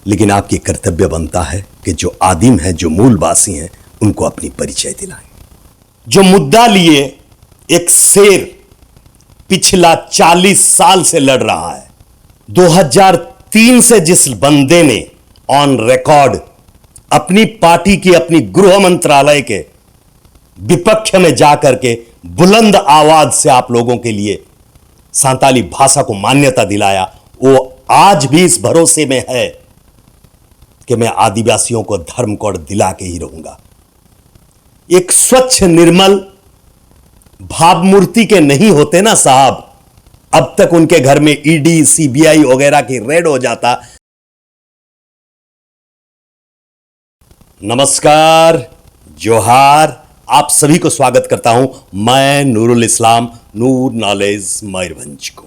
लेकिन आपकी कर्तव्य बनता है कि जो आदिम है, जो मूलवासी हैं, उनको अपनी परिचय दिलाएं। जो मुद्दा लिए एक शेर पिछला 40 साल से लड़ रहा है, 2003 से जिस बंदे ने ऑन रिकॉर्ड अपनी पार्टी की, अपनी गृह मंत्रालय के विपक्ष में जाकर के बुलंद आवाज से आप लोगों के लिए सांताली भाषा को मान्यता दिलाया, वो आज भी इस भरोसे में है कि मैं आदिवासियों को धर्म कोड दिला के ही रहूंगा। एक स्वच्छ निर्मल भावमूर्ति के नहीं होते ना साहब, अब तक उनके घर में ईडी, सीबीआई वगैरह की रेड हो जाता। नमस्कार, जोहार, आप सभी को स्वागत करता हूं मैं नूरुल इस्लाम, नूर नॉलेज मयूरभंज को।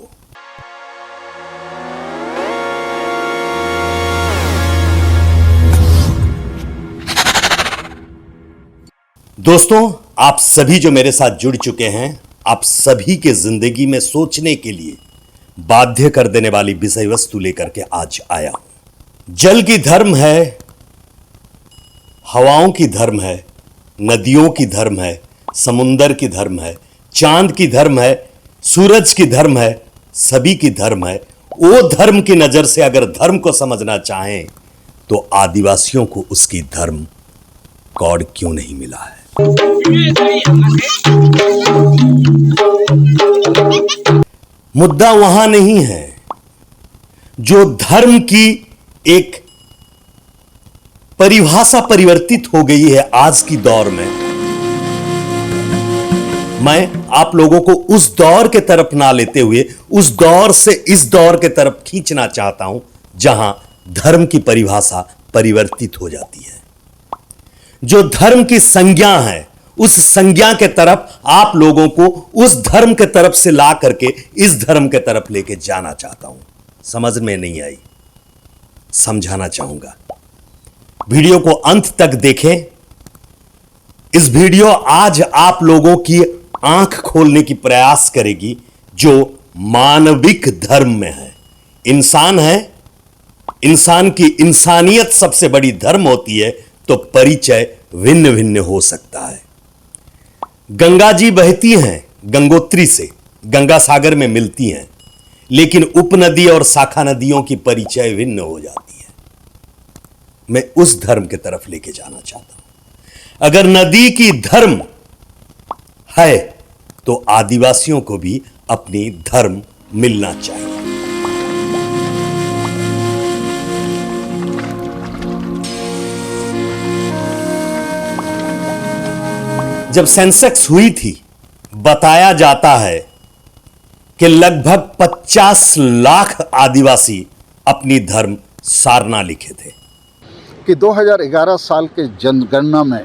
दोस्तों, आप सभी जो मेरे साथ जुड़ चुके हैं, आप सभी के जिंदगी में सोचने के लिए बाध्य कर देने वाली विषय वस्तु लेकर के आज आया हूं। जल की धर्म है, हवाओं की धर्म है, नदियों की धर्म है, समुंदर की धर्म है, चांद की धर्म है, सूरज की धर्म है, सभी की धर्म है। वो धर्म की नजर से अगर धर्म को समझना चाहें तो आदिवासियों को उसकी धर्म कोड क्यों नहीं मिला है? मुद्दा वहां नहीं है। जो धर्म की एक परिभाषा परिवर्तित हो गई है आज की दौर में, मैं आप लोगों को उस दौर के तरफ ना लेते हुए उस दौर से इस दौर के तरफ खींचना चाहता हूं जहां धर्म की परिभाषा परिवर्तित हो जाती है। जो धर्म की संज्ञा है, उस संज्ञा के तरफ आप लोगों को उस धर्म के तरफ से ला करके इस धर्म के तरफ लेके जाना चाहता हूं। समझ में नहीं आई, समझाना चाहूंगा। वीडियो को अंत तक देखें। इस वीडियो आज आप लोगों की आंख खोलने की प्रयास करेगी जो मानविक धर्म में है। इंसान है, इंसान की इंसानियत सबसे बड़ी धर्म होती है, तो परिचय भिन्न भिन्न हो सकता है। गंगा जी बहती हैं गंगोत्री से, गंगा सागर में मिलती हैं, लेकिन उपनदी और शाखा नदियों की परिचय भिन्न हो जाती है। मैं उस धर्म की तरफ लेके जाना चाहता हूं। अगर नदी की धर्म है तो आदिवासियों को भी अपनी धर्म मिलना चाहिए। जब सेंसेक्स हुई थी, बताया जाता है कि लगभग 50 लाख आदिवासी अपनी धर्म सारना लिखे थे। कि 2011 साल के जनगणना में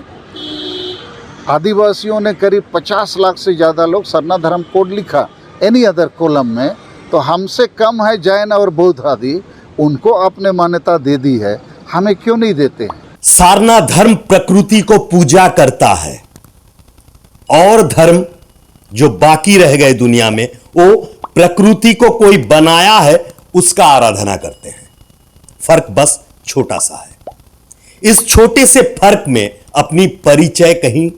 आदिवासियों ने करीब 50 लाख से ज़्यादा लोग सरना धर्म कोड लिखा। एनी अदर कॉलम में तो हमसे कम है जैन और बौद्ध आदि, उनको आपने मान्यता दे दी है, हमें क्यों नहीं देते? सारना धर्म प्रकृति को पूजा करता है और धर्म जो बाकी रह गए दुनिया में, वो प्रकृति को कोई बनाया है उसका आराधना करते हैं। फर्क बस छोटा सा है। इस छोटे से फर्क में अपनी परिचय कहीं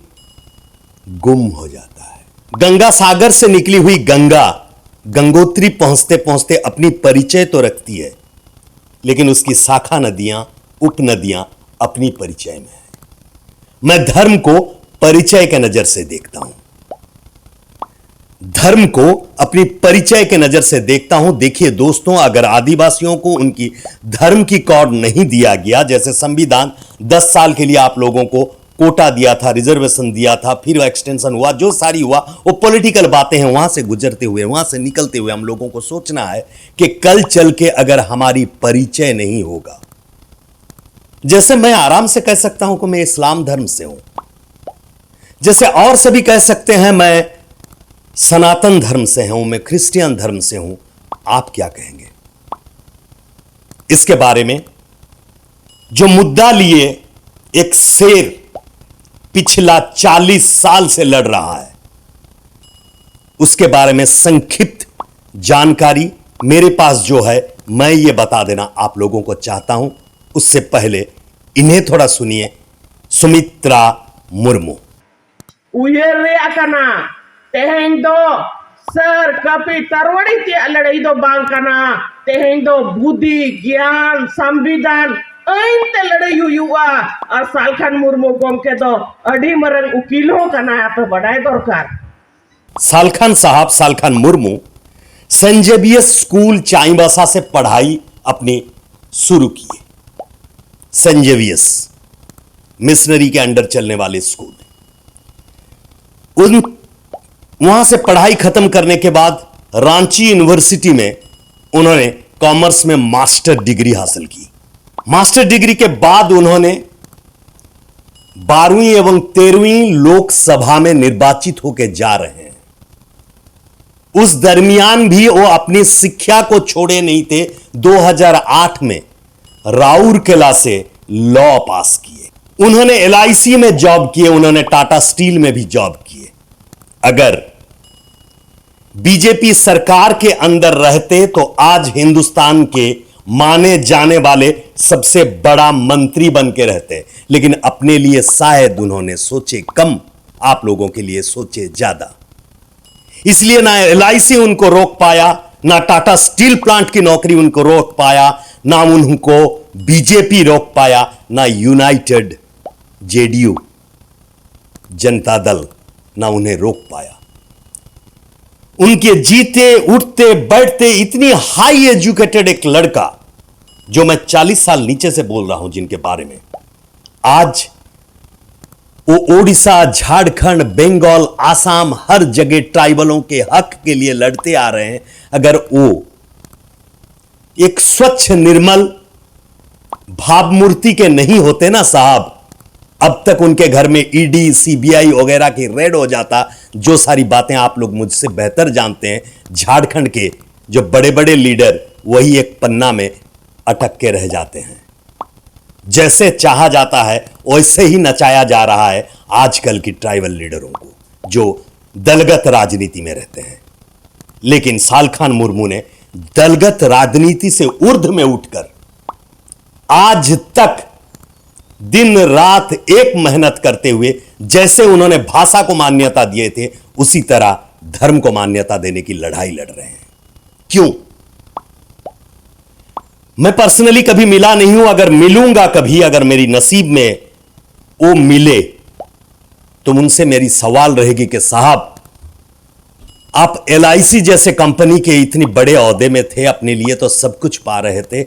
गुम हो जाता है। गंगा सागर से निकली हुई गंगा गंगोत्री पहुंचते पहुंचते अपनी परिचय तो रखती है, लेकिन उसकी शाखा नदियां, उपनदियां अपनी परिचय में है। मैं धर्म को परिचय के नजर से देखता हूं, धर्म को अपनी परिचय के नजर से देखता हूं। देखिए दोस्तों, अगर आदिवासियों को उनकी धर्म की कोड नहीं दिया गया, जैसे संविधान 10 साल के लिए आप लोगों को कोटा दिया था, रिजर्वेशन दिया था, फिर एक्सटेंशन हुआ, जो सारी हुआ वो पॉलिटिकल बातें हैं। वहां से गुजरते हुए, वहां से निकलते हुए हम लोगों को सोचना है कि कल चल के अगर हमारी परिचय नहीं होगा, जैसे मैं आराम से कह सकता हूं कि मैं इस्लाम धर्म से हूं, जैसे और सभी कह सकते हैं मैं सनातन धर्म से हूं, मैं क्रिश्चियन धर्म से हूं, आप क्या कहेंगे इसके बारे में? जो मुद्दा लिए एक शेर पिछला 40 साल से लड़ रहा है, उसके बारे में संक्षिप्त जानकारी मेरे पास जो है मैं ये बता देना आप लोगों को चाहता हूं। उससे पहले इन्हें थोड़ा सुनिए, सुमित्रा मुर्मू। उयर रेयाकना तेहें दो सर कपि तरवड़ी ते लड़ाई दो बांकना तेहें दो बुद्धि ज्ञान संविधान ऐनते लड़ाई हुआ और सालखान मुर्मू गोमके दो अड़ी मरंग उकील हो कना आप बड़ाई दरकार। सालखान साहब, सालखान मुर्मू संजेवियस स्कूल चाईबासा से पढ़ाई अपनी शुरू की। संजेवियस मिशनरी के अंडर चलने वाले स्कूल, वहां से पढ़ाई खत्म करने के बाद रांची यूनिवर्सिटी में उन्होंने कॉमर्स में मास्टर डिग्री हासिल की। मास्टर डिग्री के बाद उन्होंने 12वीं एवं 13वीं लोकसभा में निर्वाचित होकर जा रहे हैं। उस दरमियान भी वो अपनी शिक्षा को छोड़े नहीं थे। 2008 में राउरकेला से लॉ पास किए। उन्होंने एलआईसी में जॉब किए, उन्होंने टाटा स्टील में भी जॉब किए। अगर बीजेपी सरकार के अंदर रहते तो आज हिंदुस्तान के माने जाने वाले सबसे बड़ा मंत्री बन के रहते, लेकिन अपने लिए शायद उन्होंने सोचे कम, आप लोगों के लिए सोचे ज्यादा। इसलिए ना एलआईसी उनको रोक पाया, ना टाटा स्टील प्लांट की नौकरी उनको रोक पाया, ना उनको बीजेपी रोक पाया, ना यूनाइटेड जेडीयू जनता दल ना उन्हें रोक पाया। उनके जीते उठते बैठते इतनी हाई एजुकेटेड एक लड़का, जो मैं 40 साल नीचे से बोल रहा हूं जिनके बारे में, आज वो ओडिशा, झारखंड, बंगाल, आसाम, हर जगह ट्राइबलों के हक के लिए लड़ते आ रहे हैं। अगर वो एक स्वच्छ निर्मल भावमूर्ति के नहीं होते ना साहब, अब तक उनके घर में ईडी, सीबीआई वगैरह की रेड हो जाता। जो सारी बातें आप लोग मुझसे बेहतर जानते हैं, झारखंड के जो बड़े बड़े लीडर वही एक पन्ना में अटक के रह जाते हैं। जैसे चाहा जाता है वैसे ही नचाया जा रहा है आजकल की ट्राइबल लीडरों को, जो दलगत राजनीति में रहते हैं। लेकिन सालखान मुर्मू ने दलगत राजनीति से ऊर्ध्व में उठकर आज तक दिन रात एक मेहनत करते हुए, जैसे उन्होंने भाषा को मान्यता दिए थे उसी तरह धर्म को मान्यता देने की लड़ाई लड़ रहे हैं। क्यों? मैं पर्सनली कभी मिला नहीं हूं, अगर मिलूंगा कभी, अगर मेरी नसीब में वो मिले तो उनसे मेरी सवाल रहेगी कि साहब, आप एलआईसी जैसे कंपनी के इतने बड़े ओहदे में थे, अपने लिए तो सब कुछ पा रहे थे।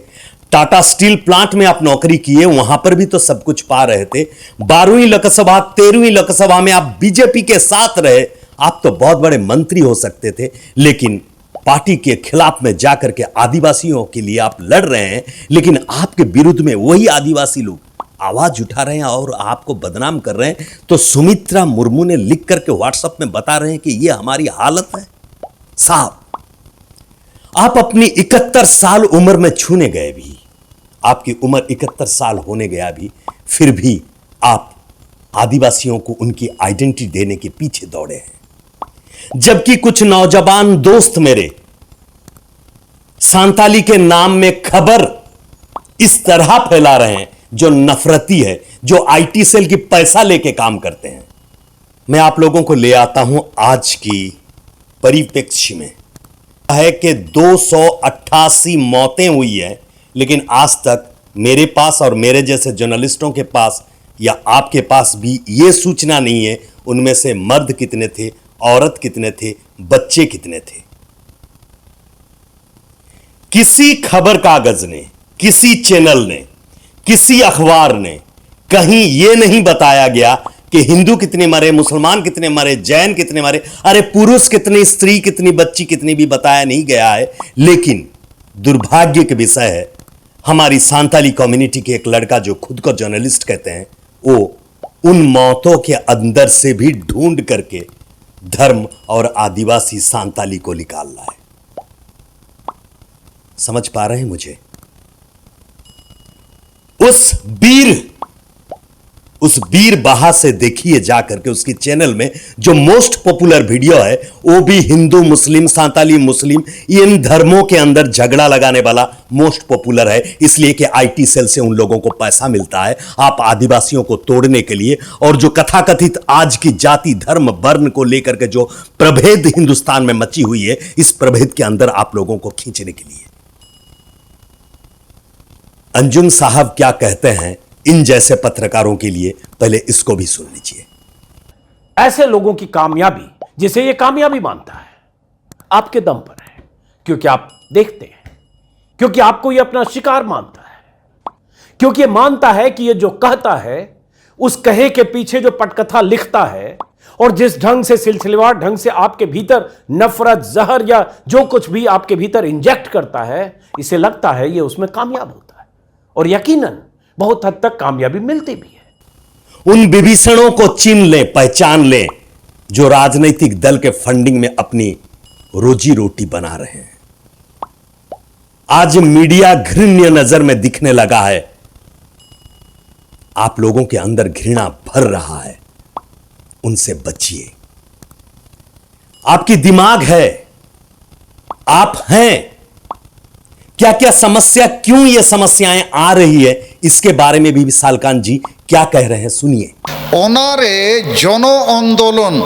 टाटा स्टील प्लांट में आप नौकरी किए, वहां पर भी तो सब कुछ पा रहे थे। 12वीं लोकसभा, 13वीं लोकसभा में आप बीजेपी के साथ रहे, आप तो बहुत बड़े मंत्री हो सकते थे। लेकिन पार्टी के खिलाफ में जाकर के आदिवासियों के लिए आप लड़ रहे हैं, लेकिन आपके विरुद्ध में वही आदिवासी लोग आवाज उठा रहे हैं और आपको बदनाम कर रहे हैं। तो सुमित्रा मुर्मू ने लिख करके व्हाट्सएप में बता रहे हैं कि यह हमारी हालत है। साहब, आप अपनी 71 साल उम्र में छूने गए भी, आपकी उम्र 71 साल होने गया भी, फिर भी आप आदिवासियों को उनकी आइडेंटिटी देने के पीछे दौड़े हैं। जबकि कुछ नौजवान दोस्त मेरे सांताली के नाम में खबर इस तरह फैला रहे हैं जो नफरती है, जो आईटी सेल की पैसा लेके काम करते हैं। मैं आप लोगों को ले आता हूं आज की परिप्रेक्ष्य में, है कि 288 मौतें हुई है, लेकिन आज तक मेरे पास और मेरे जैसे जर्नलिस्टों के पास या आपके पास भी यह सूचना नहीं है उनमें से मर्द कितने थे, औरत कितने थे, बच्चे कितने थे। किसी खबर कागज ने, किसी चैनल ने, किसी अखबार ने कहीं यह नहीं बताया गया कि हिंदू कितने मरे, मुसलमान कितने मरे, जैन कितने मरे, अरे पुरुष कितने, स्त्री कितनी, बच्ची कितनी भी बताया नहीं गया है। लेकिन दुर्भाग्य के विषय है, हमारी सांताली कम्युनिटी के एक लड़का जो खुद को जर्नलिस्ट कहते हैं, वो उन मौतों के अंदर से भी ढूंढ करके धर्म और आदिवासी सांताली को निकाल रहा है। समझ पा रहे हैं मुझे? उस वीर उस वीर बहा से देखिए जाकर के उसकी चैनल में जो मोस्ट पॉपुलर वीडियो है वो भी हिंदू मुस्लिम सांताली मुस्लिम इन धर्मों के अंदर झगड़ा लगाने वाला मोस्ट पॉपुलर है, इसलिए कि आईटी सेल से उन लोगों को पैसा मिलता है आप आदिवासियों को तोड़ने के लिए। और जो कथाकथित आज की जाति धर्म वर्ण को लेकर के जो प्रभेद हिंदुस्तान में मची हुई है, इस प्रभेद के अंदर आप लोगों को खींचने के लिए। अंजुम साहब क्या कहते हैं इन जैसे पत्रकारों के लिए, पहले इसको भी सुन लीजिए। ऐसे लोगों की कामयाबी, जिसे ये कामयाबी मानता है, आपके दम पर है, क्योंकि आप देखते हैं, क्योंकि आपको ये अपना शिकार मानता है, क्योंकि ये मानता है कि ये जो कहता है उस कहे के पीछे जो पटकथा लिखता है और जिस ढंग से सिलसिलेवार ढंग से आपके भीतर नफरत जहर या जो कुछ भी आपके भीतर इंजेक्ट करता है, इसे लगता है ये उसमें कामयाब होता है और यकीनन बहुत हद तक कामयाबी मिलती भी है। उन विभीषणों को चिन्ह लें, पहचान लें जो राजनीतिक दल के फंडिंग में अपनी रोजी रोटी बना रहे हैं। आज मीडिया घृण्य नजर में दिखने लगा है, आप लोगों के अंदर घृणा भर रहा है, उनसे बचिए। आपकी दिमाग है, आप हैं, क्या क्या समस्या, क्यों ये समस्याएं आ रही है, इसके बारे में भी विशाल कांत जी क्या कह रहे हैं, सुनिए। ओनारे जनो आंदोलन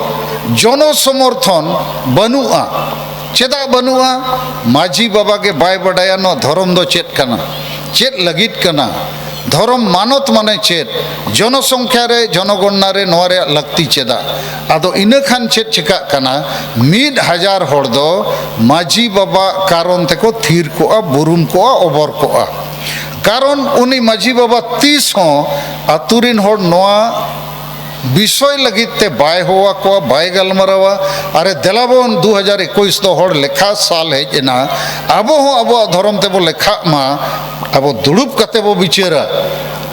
जनो समर्थन बनुआ चेदा बनुआ माझी बाबा के बाय बडाया नो धर्म दो चेत कना चेत लगित कना धर्म मानत माने चेत जनसंख्या रे जनगणना रे नोरे लगती चेदा आदो इन खान चेत चिका कना 1000 हर दो माझी बाबा कारण ते को थीर को बुरुम को ओबर को कारण उनी माझी बाबा 30 हो आतुरिन हर नोआ विषय लगित ते बाय हुआ को बाय गलमरावा अरे देलाबन 2021 दो हर लेखा साल है ना अबो हो अबो धर्म ते बो लेखा मा अब दुड़ुब कते बो बिचेरा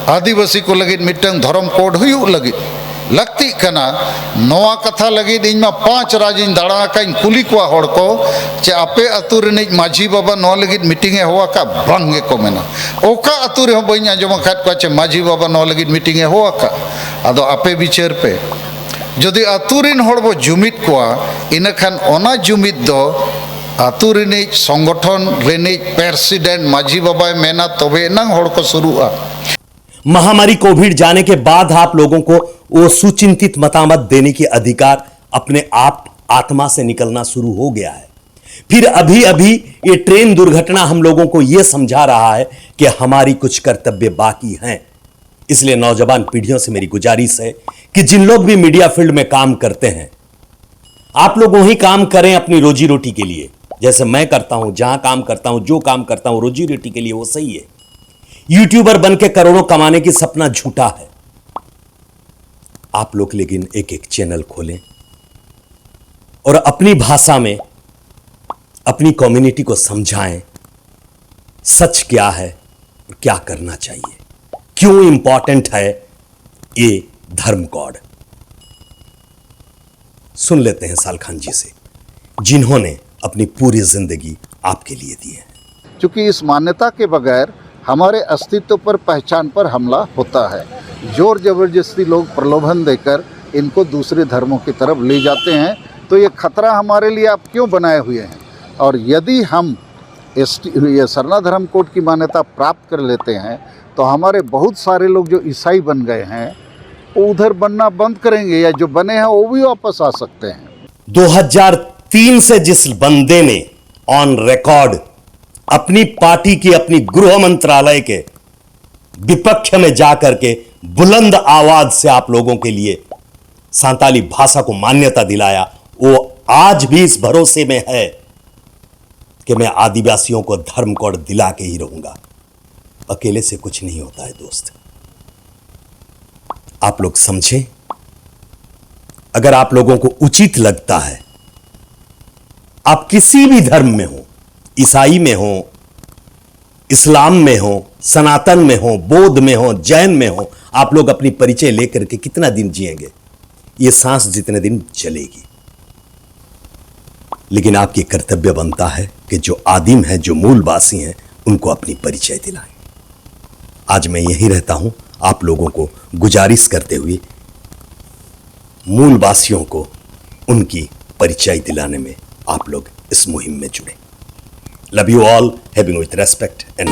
आदिवासी को लगित मिटंग धर्म कोड हुयु लगित लगती कना नोआ कथा लगित इन मा 5 राजिन दाड़ा का इन कुली को हड़ को चे आपे अतुर ने माझी बाबा नो लगित मीटिंग हुआ का बंगे को मेना ओका अतुर हो बइना जमा खात को चे माझी बाबा नो लगित मीटिंग हुआ का आदो आपे बिचेर पे जदि अतुरिन हड़ बो जुमित को इन खान ओना जुमित दो आतुरिनी संगठन रेनी प्रेसिडेंट माझी बाबा मेना तबे ना हड़ को शुरुआ। महामारी कोविड जाने के बाद आप लोगों को वो सुचिंतित मतामत देने की अधिकार अपने आप आत्मा से निकलना शुरू हो गया है। फिर अभी अभी ये ट्रेन दुर्घटना हम लोगों को यह समझा रहा है कि हमारी कुछ कर्तव्य बाकी हैं। इसलिए नौजवान पीढ़ियों से मेरी गुजारिश है कि जिन लोग भी मीडिया फील्ड में काम करते हैं, आप लोग वही काम करें अपनी रोजी रोटी के लिए, जैसे मैं करता हूं, जहां काम करता हूं, जो काम करता हूं रोजी रोटी के लिए वो सही है। यूट्यूबर बन के करोड़ों कमाने की सपना झूठा है। आप लोग लेकिन एक एक चैनल खोलें और अपनी भाषा में अपनी कम्युनिटी को समझाएं सच क्या है और क्या करना चाहिए, क्यों इंपॉर्टेंट है ये धर्म कोड। सुन लेते हैं साल खान जी से, जिन्होंने अपनी पूरी जिंदगी आपके लिए दी है। क्योंकि इस मान्यता के बगैर हमारे अस्तित्व पर पहचान पर हमला होता है। जोर जबरदस्ती लोग प्रलोभन देकर इनको दूसरे धर्मों की तरफ ले जाते हैं, तो ये खतरा हमारे लिए आप क्यों बनाए हुए हैं। और यदि हम ये सरना धर्म कोड की मान्यता प्राप्त कर लेते हैं तो हमारे बहुत सारे लोग जो ईसाई बन गए हैं वो उधर बनना बंद करेंगे, या जो बने हैं वो भी वापस आ सकते हैं। 2003 से जिस बंदे ने ऑन रिकॉर्ड अपनी पार्टी की अपनी गृह मंत्रालय के विपक्ष में जाकर के बुलंद आवाज से आप लोगों के लिए सांताली भाषा को मान्यता दिलाया, वो आज भी इस भरोसे में है कि मैं आदिवासियों को धर्म कोड दिला के ही रहूंगा। अकेले से कुछ नहीं होता है दोस्त, आप लोग समझें। अगर आप लोगों को उचित लगता है, आप किसी भी धर्म में हो, ईसाई में हो, इस्लाम में हो, सनातन में हो, बौद्ध में हो, जैन में हो, आप लोग अपनी परिचय लेकर के कितना दिन जिएंगे, ये सांस जितने दिन चलेगी। लेकिन आपकी कर्तव्य बनता है कि जो आदिम है, जो मूलवासी हैं, उनको अपनी परिचय दिलाएं। आज मैं यहीं रहता हूं, आप लोगों को गुजारिश करते हुए मूलवासियों को उनकी परिचय दिलाने में आप लोग इस मुहिम में जुड़े। Love you all, having with respect and